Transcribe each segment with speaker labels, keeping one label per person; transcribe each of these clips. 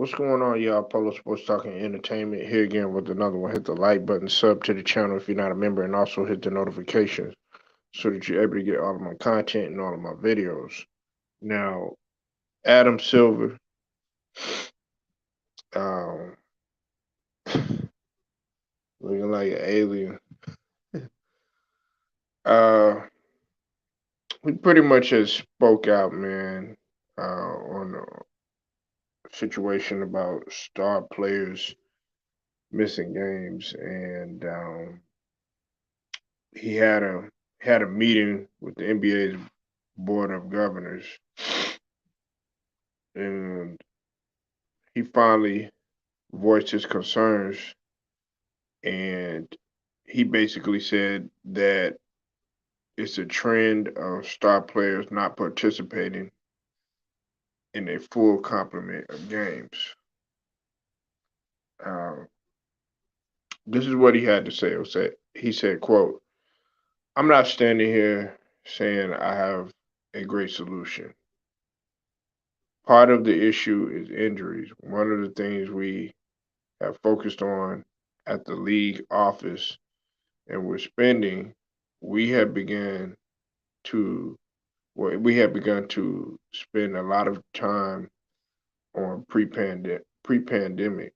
Speaker 1: What's going on, y'all? Polo Sports Talking Entertainment here again with another one. Hit the like button, sub to the channel if you're not a member, and also hit the notifications so that you're able to get all of my content and all of my videos. Now, Adam Silver, um, looking like an alien. Uh, we pretty much has spoke out, man, on the situation about star players missing games, and he had a meeting with the NBA's board of governors, and he finally voiced his concerns, and he basically said that it's a trend of star players not participating in a full complement of games. Uh, this is what he had to say. He said, "quote I'm not standing here saying I have a great solution. Part of the issue is injuries. One of the things we have focused on at the league office and we're spending, we have begun to we have begun to spend a lot of time on pre-pandemic.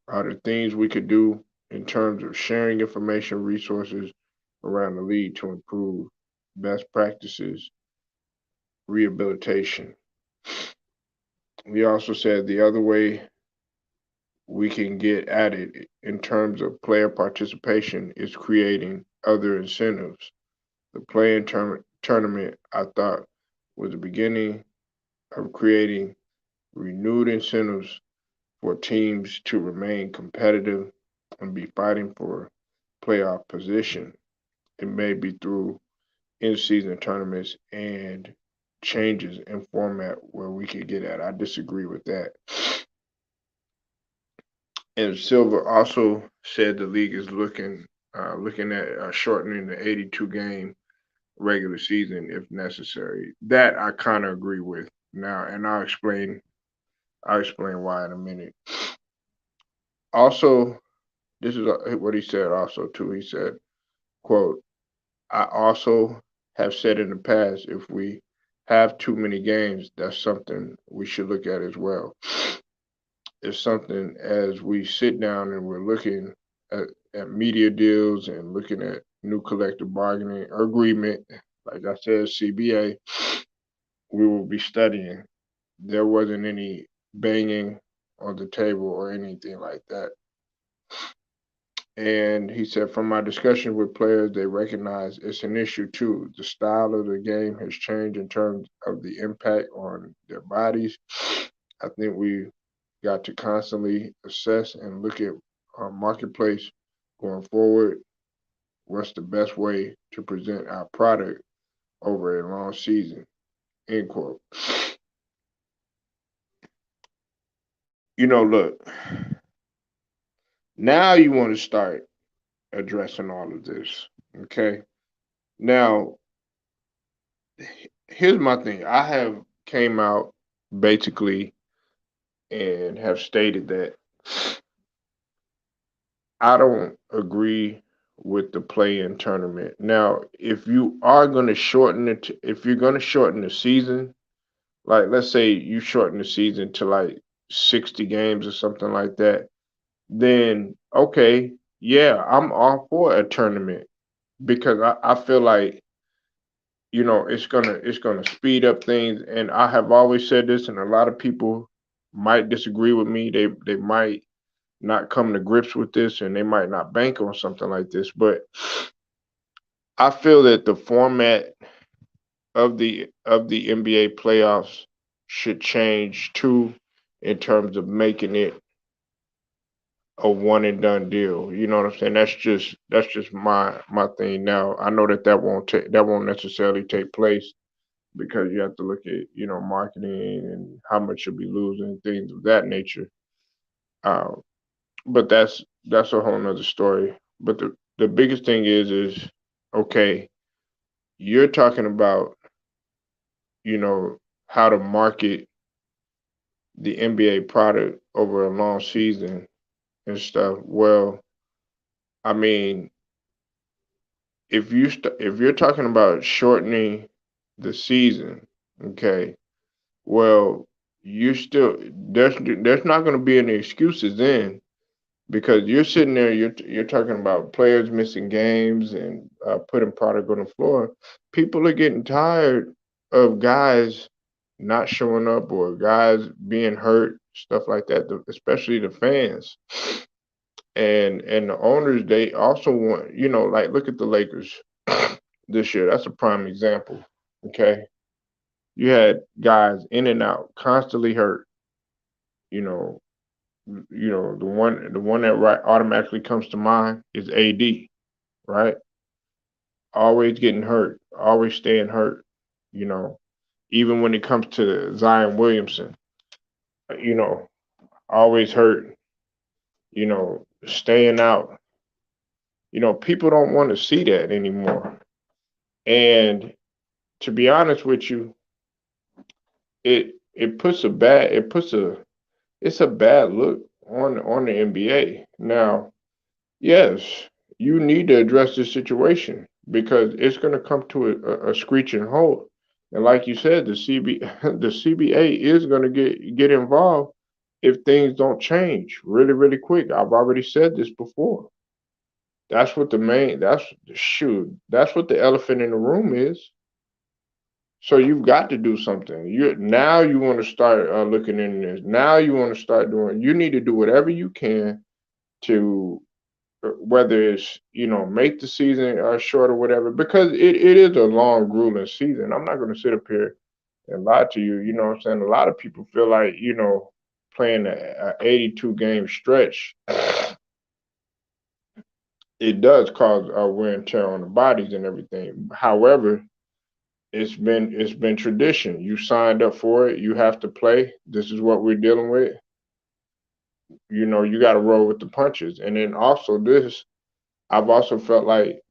Speaker 1: Are there things we could do in terms of sharing information resources around the league to improve best practices, rehabilitation? We also said the other way we can get at it in terms of player participation is creating other incentives. The playing tournament, I thought, was the beginning of creating renewed incentives for teams to remain competitive and be fighting for playoff position. It may be through in-season tournaments and changes in format where we could get at. I disagree with that. And Silver also said the league is looking at shortening the 82 game regular season if necessary. That I kind of agree with now, and I'll explain why in a minute. Also, this is what he said. Also, too, he said, "quote I also have said in the past if we have too many games, that's something we should look at as well. It's something as we sit down and we're looking at media deals and looking at new collective bargaining agreement, like I said, CBA, we will be studying. There wasn't any banging on the table or anything like that." And he said, from my discussion with players, they recognize it's an issue too. The style of the game has changed in terms of the impact on their bodies. I think we got to constantly assess and look at our marketplace going forward. What's the best way to present our product over a long season? End quote. Look, now you want to start addressing all of this. Okay. Now, here's my thing. I have came out basically and have stated that I don't agree with the play-in tournament. Now, if you are going to shorten it, if you're going to shorten the season, like let's say you shorten the season to like 60 games or something like that, then okay, yeah, I'm all for a tournament because I feel like it's gonna speed up things. And I have always said this, and a lot of people might disagree with me. They might not come to grips with this, and they might not bank on something like this. But I feel that the format of the NBA playoffs should change too, in terms of making it a one and done deal. You know what I'm saying? That's just my thing. Now I know that that won't necessarily take place because you have to look at marketing and how much you'll be losing, things of that nature. Uh, but that's a whole nother story. But the biggest thing is okay, you're talking about you know how to market the NBA product over a long season and stuff. Well, I mean, if you're talking about shortening the season, okay, well, you still there's not going to be any excuses then because you're sitting there, you're talking about players missing games and putting product on the floor. People are getting tired of guys not showing up or guys being hurt, stuff like that. Especially the fans and the owners. They also want, like look at the Lakers this year. That's a prime example. Okay, you had guys in and out, constantly hurt. You know, the one that right automatically comes to mind is AD, right? Always getting hurt, always staying hurt. You know, even when it comes to Zion Williamson, you know, always hurt. Staying out. People don't want to see that anymore. And to be honest with you, it puts a it's a bad look on the NBA. Now, yes, you need to address this situation because it's going to come to a screeching halt. And like you said, the CBA is going to get involved if things don't change really really quick. I've already said this before. That's what the elephant in the room is. So you've got to do something. You want to start looking into this. Now you want to start doing. You need to do whatever you can to whether it's make the season short or whatever because it is a long grueling season. I'm not going to sit up here and lie to you. You know what I'm saying? A lot of people feel like playing a 82 game stretch, it does cause wear and tear on the bodies and everything. However, it's been tradition. You signed up for it. You have to play. This is what we're dealing with. You got to roll with the punches. And then also this, I've also felt like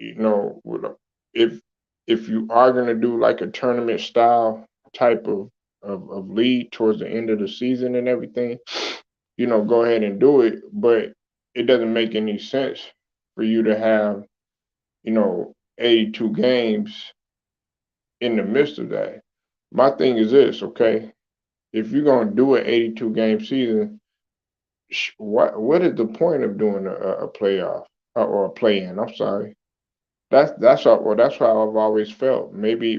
Speaker 1: if if you are gonna do like a tournament style type of lead towards the end of the season and everything, go ahead and do it. But it doesn't make any sense for you to have 82 games in the midst of that. My thing is this, okay? If you're gonna do an 82 game season, what is the point of doing a playoff or a play in? I'm sorry. That's how I've always felt. Maybe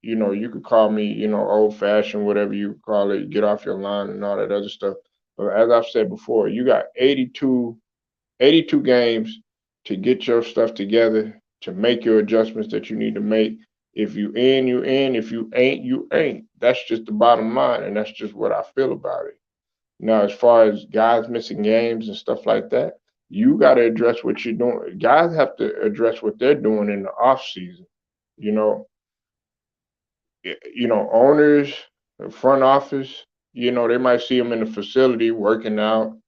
Speaker 1: you could call me old fashioned, whatever you call it, get off your line and all that other stuff. But as I've said before, you got 82 games to get your stuff together, to make your adjustments that you need to make. If you in, you in. If you ain't, you ain't. That's just the bottom line, and that's just what I feel about it. Now, as far as guys missing games and stuff like that, you got to address what you're doing. Guys have to address what they're doing in the off season. You know, owners, the front office. They might see them in the facility working out,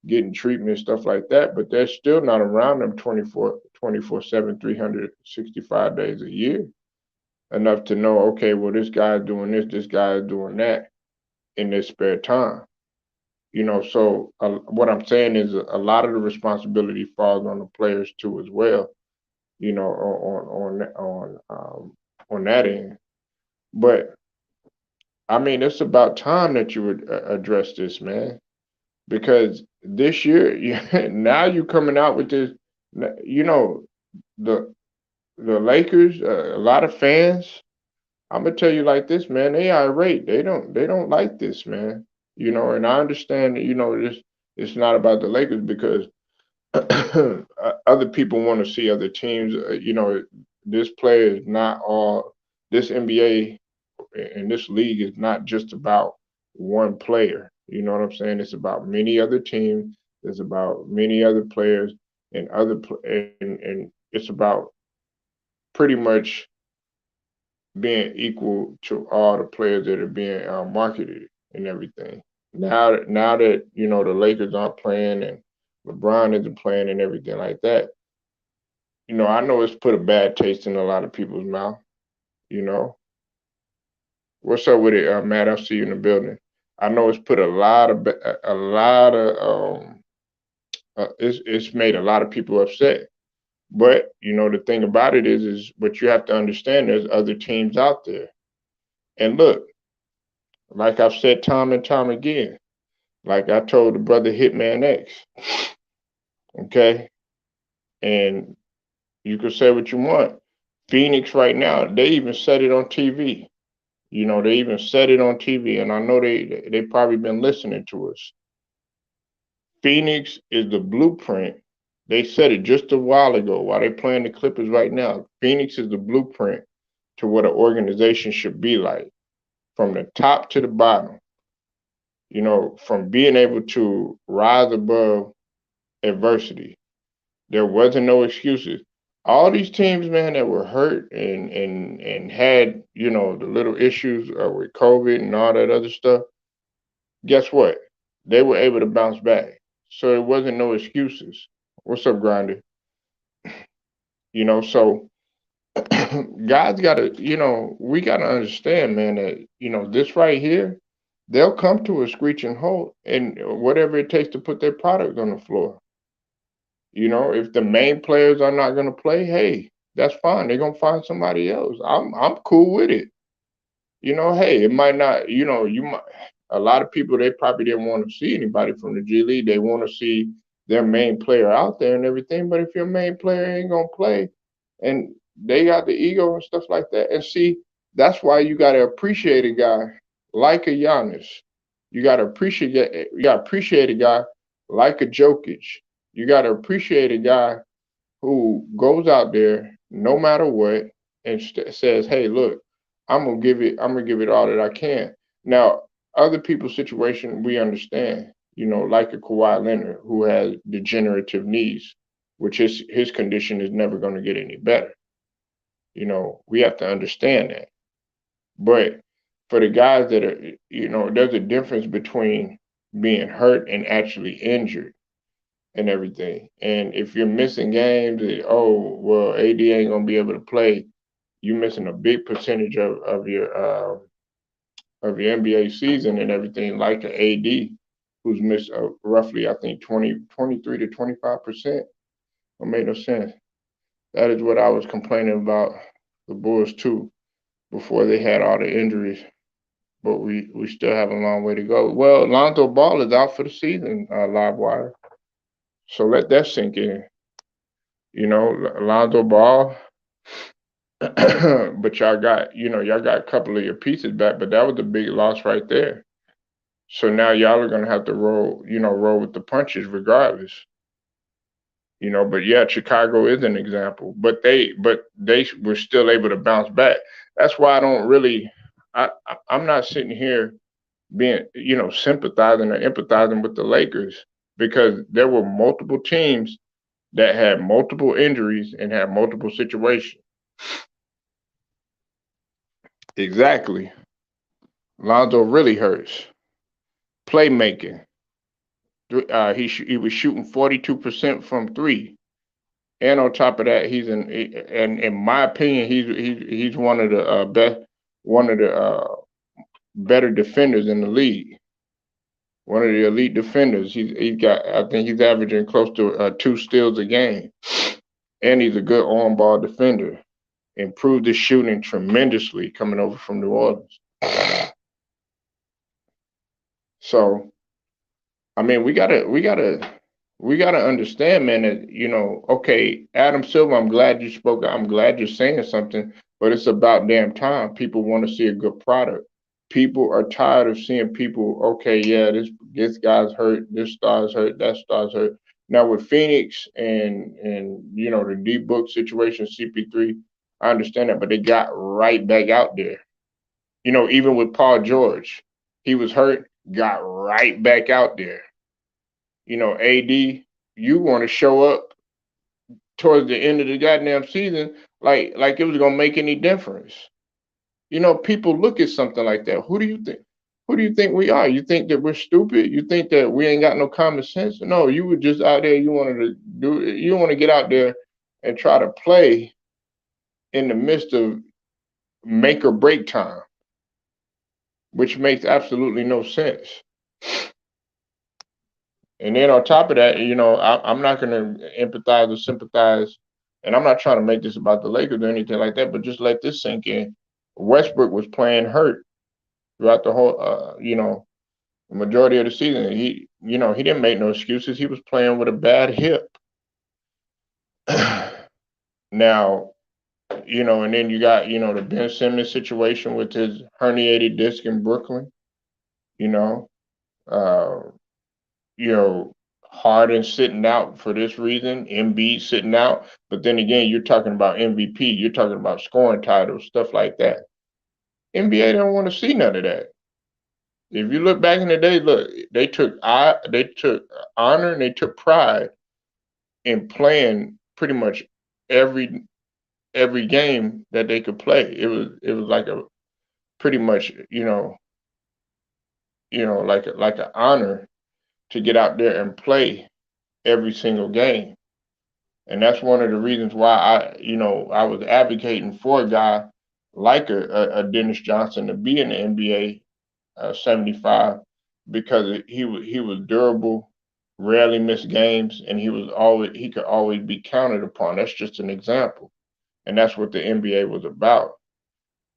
Speaker 1: getting treatment, stuff like that, but they're still not around them 24/7, 365 days a year enough to know, okay, well, this guy's doing this guy's doing that in their spare time. So what I'm saying is a lot of the responsibility falls on the players too as well. On that end. But I mean, it's about time that you would address this, man, because this year, now you're coming out with this. You know, the the Lakers, a lot of fans. I'm gonna tell you like this, man. They irate. They don't like this, man. And I understand that this it's not about the Lakers because other people want to see other teams. This player is not all. This NBA and this league is not just about one player. You know what I'm saying? It's about many other teams. It's about many other players and it's about pretty much being equal to all the players that are being marketed and everything. Now that the Lakers aren't playing and LeBron isn't playing and everything like that, I know it's put a bad taste in a lot of people's mouth. You know, what's up with it, Matt? I see you in the building. I know it's put a lot of it's made a lot of people upset. But the thing about it is but you have to understand there's other teams out there. And look, like I've said time and time again, like I told the brother Hitman X, okay, and you can say what you want. Phoenix right now, they even said it on TV. They even said it on TV, and I know they probably been listening to us. Phoenix is the blueprint. They said it just a while ago while they're playing the Clippers right now. Phoenix is the blueprint to what an organization should be like, from the top to the bottom. From being able to rise above adversity. There wasn't no excuses. All these teams, man, that were hurt and had, the little issues with COVID and all that other stuff, guess what? They were able to bounce back. So it wasn't no excuses. What's up, Grinder? So guys gotta, we gotta understand, man, that, this right here, they'll come to a screeching halt and whatever it takes to put their product on the floor. If the main players are not gonna play, hey, that's fine. They're gonna find somebody else. I'm cool with it. Hey, it might not, you might a lot of people they probably didn't want to see anybody from the G League. They want to see their main player out there and everything. But if your main player ain't gonna play and they got the ego and stuff like that, and see, that's why you gotta appreciate a guy like a Giannis. You gotta appreciate a guy like a Jokic. You gotta appreciate a guy who goes out there no matter what and says, "Hey, look, I'm gonna give it all that I can." Now, other people's situation we understand, like a Kawhi Leonard who has degenerative knees, which his condition is never going to get any better. We have to understand that. But for the guys that are, there's a difference between being hurt and actually injured and everything. And if you're missing games, oh well, AD ain't gonna be able to play. You're missing a big percentage of your NBA season and everything, like an AD, who's missed roughly, I think, 23 to 25%. Don't make no sense. That is what I was complaining about the Bulls too, before they had all the injuries. But we still have a long way to go. Well, Lonzo Ball is out for the season, live wire. So let that sink in. Lonzo Ball, but y'all got a couple of your pieces back, but that was a big loss right there. So now y'all are gonna have to roll with the punches regardless. But yeah, Chicago is an example. But they were still able to bounce back. That's why I don't really I'm not sitting here being, sympathizing or empathizing with the Lakers, because there were multiple teams that had multiple injuries and had multiple situations. Exactly. Lonzo really hurts. Playmaking. He was shooting 42% from three, and on top of that, and in my opinion, he's one of the better defenders in the league. One of the elite defenders. I think he's averaging close to 2 steals a game, and he's a good on-ball defender. Improved his shooting tremendously coming over from New Orleans. So, I mean, we gotta understand, man, that okay, Adam Silver, I'm glad you spoke. I'm glad you're saying something, but it's about damn time. People want to see a good product. People are tired of seeing people. Okay, yeah, this guy's hurt, this star's hurt, that star's hurt. Now with Phoenix and the D Book situation, CP3, I understand that, but they got right back out there. Even with Paul George, he was hurt, got right back out there. AD, you want to show up towards the end of the goddamn season like it was gonna make any difference. People look at something like that. Who do you think? Who do you think we are? You think that we're stupid? You think that we ain't got no common sense? No, you were just out there. You wanted to do. You want to get out there and try to play in the midst of make or break time. which makes absolutely no sense. And then on top of that, I'm not going to empathize or sympathize, and I'm not trying to make this about the Lakers or anything like that, but just let this sink in. Westbrook was playing hurt throughout the whole, the majority of the season. He didn't make no excuses. He was playing with a bad hip. Now, and then you got, the Ben Simmons situation with his herniated disc in Brooklyn, you know, uh, you know, Harden sitting out for this reason, Embiid sitting out. But then again, you're talking about MVP, you're talking about scoring titles, stuff like that. NBA don't want to see none of that. If you look back in the day, look, they took honor and they took pride in playing pretty much every game that they could play. It was like a pretty much, like an honor to get out there and play every single game. And that's one of the reasons why I was advocating for a guy like a Dennis Johnson to be in the NBA 75, because he was durable, rarely missed games, and he could always be counted upon. That's just an example, and that's what the NBA was about.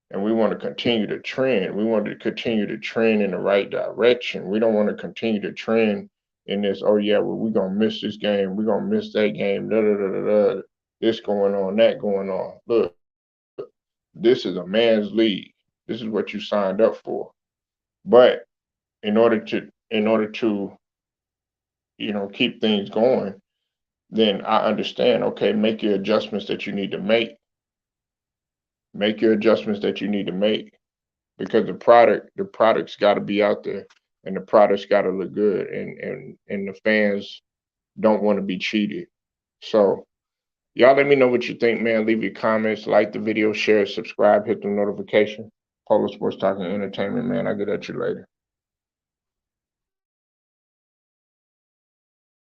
Speaker 1: And we want to continue to trend. We want to continue to trend in the right direction. We don't want to continue to trend in this, oh yeah, well, we're gonna miss this game, we're gonna miss that game, da da da da da, this going on, that going on. Look, this is a man's league. This is what you signed up for. But in order to keep things going, then I understand, okay, make your adjustments that you need to make. Make your adjustments that you need to make, because the product's got to be out there, and the product's got to look good, and the fans don't want to be cheated. So y'all let me know what you think, man. Leave your comments, like the video, share, subscribe, hit the notification. Polo Sports Talking Entertainment, man. I'll get at you later.